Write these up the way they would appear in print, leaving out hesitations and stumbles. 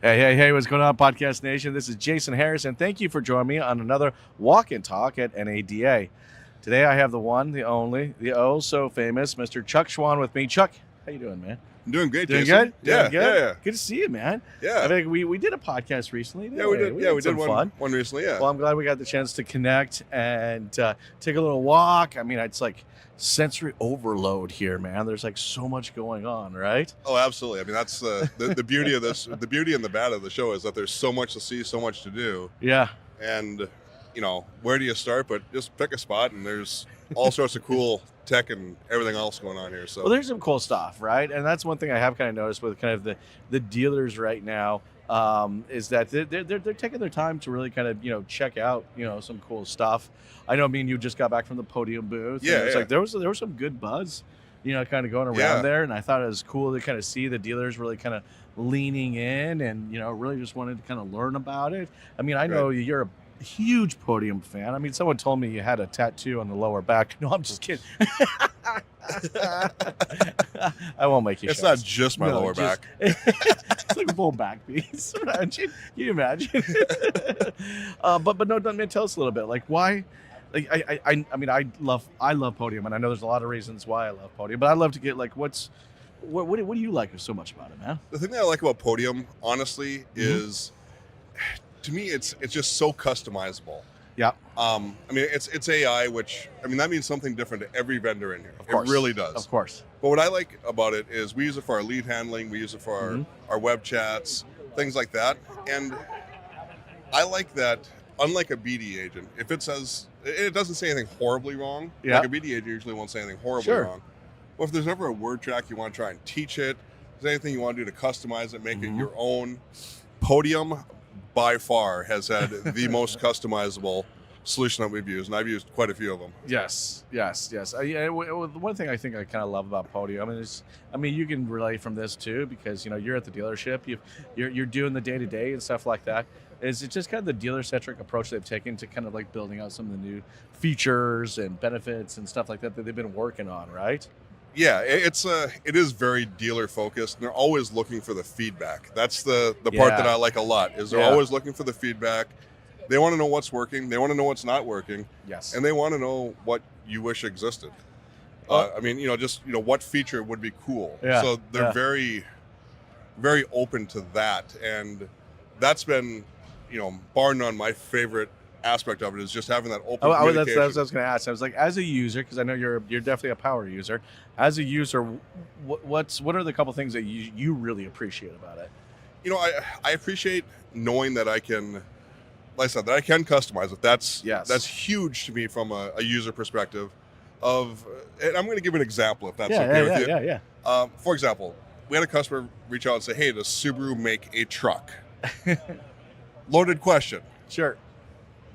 Hey, what's going on, Podcast Nation? This is Jason Harris, and thank you for joining me on another Walk and Talk at NADA. Today I have the one, the only, the oh so famous Mr. Chuck Schwan with me. Chuck, how you doing, man? I'm doing great, Doing Jason. good? Doing good? Good to see you, man. Yeah. I think we did a podcast recently. Yeah, we did. We did one recently, yeah. Well, I'm glad we got the chance to connect and take a little walk. I mean, it's like sensory overload here, man. There's like so much going on, right? Oh, absolutely. I mean, that's the beauty of this. The beauty and the bad of the show is that there's so much to see, so much to do. Yeah. And, where do you start? But just pick a spot, and there's all sorts of cool tech and everything else going on here. So, well, there's some cool stuff, right? And that's one thing I have kind of noticed with kind of the dealers right now is that they're taking their time to really kind of check out some cool stuff. I know me and you just got back from the Podium booth. Yeah, and it's yeah. like there was some good buzz, kind of going around there, and I thought it was cool to kind of see the dealers really kind of leaning in and really just wanted to kind of learn about it. I mean, I know you're a huge Podium fan. I mean, someone told me you had a tattoo on the lower back. No, I'm just kidding. I won't make you. It's not just my lower back. It's like a full back piece. Can you imagine? But no, tell us a little bit. Like why? Like I mean, I love Podium, and I know there's a lot of reasons why I love Podium. But I'd love to get like what do you like so much about it, man? The thing that I like about Podium, honestly, is to me it's just so customizable. Yeah. I mean, it's AI, which that means something different to every vendor in here. Of course. It really does. Of course. But what I like about it is we use it for our lead handling, we use it for our web chats, things like that. And I like that, unlike a BD agent, if it says, it doesn't say anything horribly wrong. Yeah. Like a BD agent usually won't say anything horribly wrong. Well, if there's ever a word track you want to try and teach it, if there's anything you want to do to customize it, make it your own, Podium by far has had the most customizable solution that we've used, and I've used quite a few of them. Yes. One thing I think I kind of love about Podium is, you can relate from this too, because you're at the dealership, you're doing the day to day and stuff like that. Is it just kind of the dealer centric approach they've taken to kind of like building out some of the new features and benefits and stuff like that they've been working on, right? Yeah, it is very dealer focused, and they're always looking for the feedback. That's the part that I like a lot, is they're always looking for the feedback. They want to know what's working, they want to know what's not working, and they want to know what you wish existed. What feature would be cool. So they're very, very open to that, and that's been, bar none, my favorite aspect of it is just having that open communication. That's what I was going to ask. I was like, as a user, because I know you're definitely a power user. As a user, what are the couple things that you really appreciate about it? I appreciate knowing that I can, like I said, that I can customize it. That's huge to me from a user perspective. And I'm going to give an example if that's okay with you. Yeah. For example, we had a customer reach out and say, "Hey, does Subaru make a truck?" Loaded question. Sure.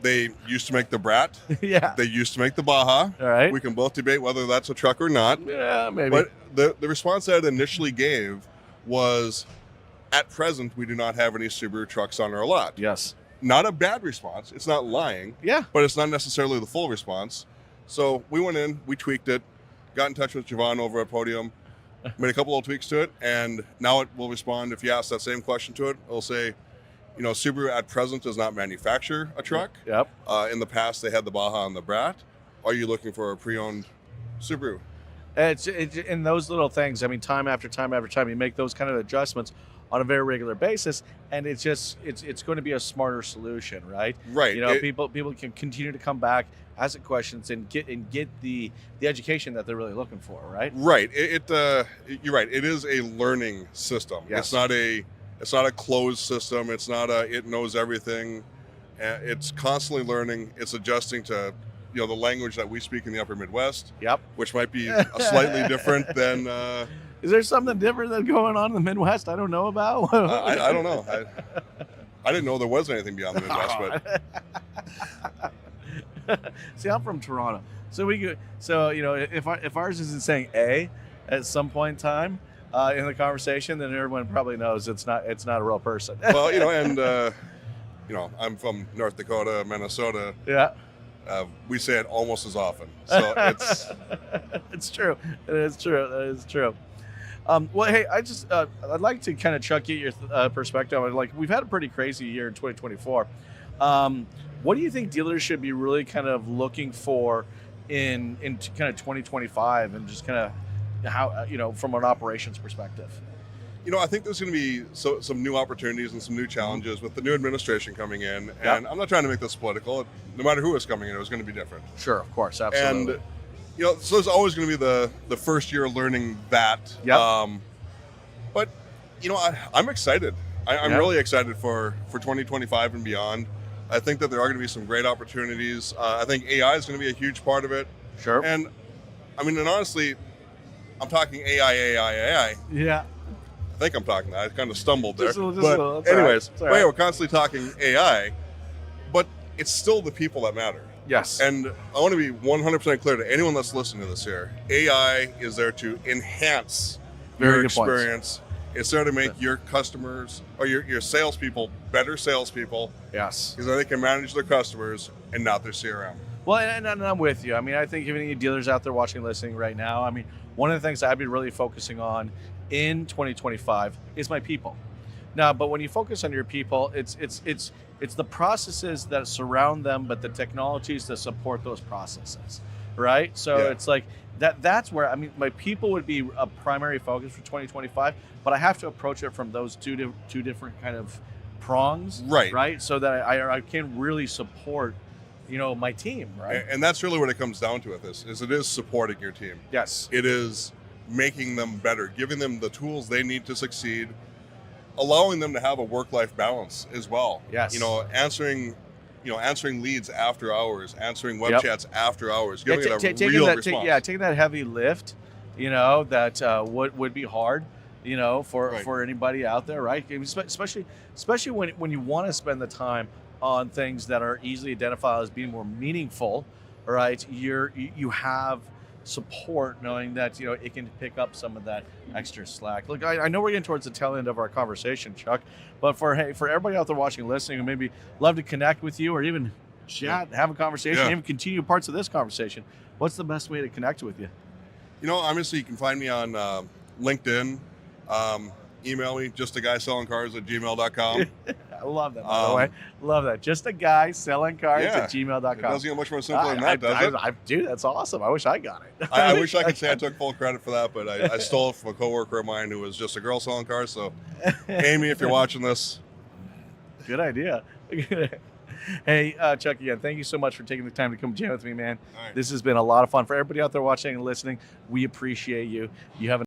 They used to make the Brat. Yeah. They used to make the Baja. All right. We can both debate whether that's a truck or not. Yeah, maybe. But the response that it initially gave was, at present, we do not have any Subaru trucks on our lot. Yes. Not a bad response. It's not lying. Yeah. But it's not necessarily the full response. So we went in, we tweaked it, got in touch with Javon over at Podium, made a couple of tweaks to it, and now it will respond. If you ask that same question to it, it'll say, Subaru at present does not manufacture a truck. Yep. In the past, they had the Baja and the Brat. Are you looking for a pre-owned Subaru? It's in those little things. Time after time after time, you make those kind of adjustments on a very regular basis, and it's going to be a smarter solution, right? Right. People can continue to come back, ask the questions, and get the education that they're really looking for, right? Right. You're right. It is a learning system. Yes. It's not a closed system. It's not it knows everything. It's constantly learning. It's adjusting to, the language that we speak in the Upper Midwest. Yep. Which might be slightly different than. Is there something different that's going on in the Midwest I don't know about? I don't know. I didn't know there was anything beyond the Midwest, but. See, I'm from Toronto, so if ours isn't saying A at some point in time. In the conversation, then everyone probably knows it's not a real person. Well, I'm from North Dakota, Minnesota. Yeah. We say it almost as often. So it's it's true. It is true. That is true. Well, hey, I'd like to kind of Chuck get your perspective. Like, we've had a pretty crazy year in 2024. What do you think dealers should be really kind of looking for in kind of 2025, and just kind of how from an operations perspective? I think there's going to be some new opportunities and some new challenges with the new administration coming in. Yep. And I'm not trying to make this political. No matter who is coming in, it was going to be different. Sure, of course, absolutely. And so there's always going to be the first year learning that. Yep. But I'm excited. I'm Yep. really excited for 2025 and beyond. I think that there are going to be some great opportunities. I think AI is going to be a huge part of it. Sure. And honestly, I'm talking AI. Yeah. I think I'm talking that. I kind of stumbled there. Just a little, But that's all right. anyways, It's all right. we're constantly talking AI, but it's still the people that matter. Yes. And I want to be 100% clear to anyone that's listening to this here. AI is there to enhance Very your good points. experience. It's there to make your customers or your salespeople better salespeople, Yes. because then they can manage their customers and not their CRM. Well, and I'm with you. I mean, I think if any dealers out there watching, listening right now, I mean, one of the things I've been really focusing on in 2025 is my people. Now, but when you focus on your people, it's the processes that surround them, but the technologies that support those processes, right? So Yeah. it's like that's where, I mean, my people would be a primary focus for 2025, but I have to approach it from those two different kind of prongs, Right. So that I can really support, my team, right? And that's really what it comes down to with this, is it is supporting your team. Yes. It is making them better, giving them the tools they need to succeed, allowing them to have a work-life balance as well. Yes. Answering leads after hours, answering web Yep. chats after hours, giving it a taking real that, response. taking that heavy lift, that would be hard, Right. for anybody out there, right? Especially when you want to spend the time on things that are easily identified as being more meaningful, right? You have support, knowing that it can pick up some of that extra slack. Look, I know we're getting towards the tail end of our conversation, Chuck, but for everybody out there watching, listening, who maybe love to connect with you or even chat, have a conversation, Yeah. even continue parts of this conversation, what's the best way to connect with you? Obviously you can find me on LinkedIn. Email me, justaguyselling.cars@gmail.com. I love that, by the way. Love that. Just a guy selling cars Yeah. at gmail.com. It doesn't get much more simple than that, does it? Dude, that's awesome. I wish I got it. I wish I could say I took full credit for that, but I stole it from a coworker of mine who was just a girl selling cars. So, Amy, if you're watching this, Good idea. Hey, Chuck, again, thank you so much for taking the time to come jam with me, man. all right. This has been a lot of fun. For everybody out there watching and listening, we appreciate you. You have a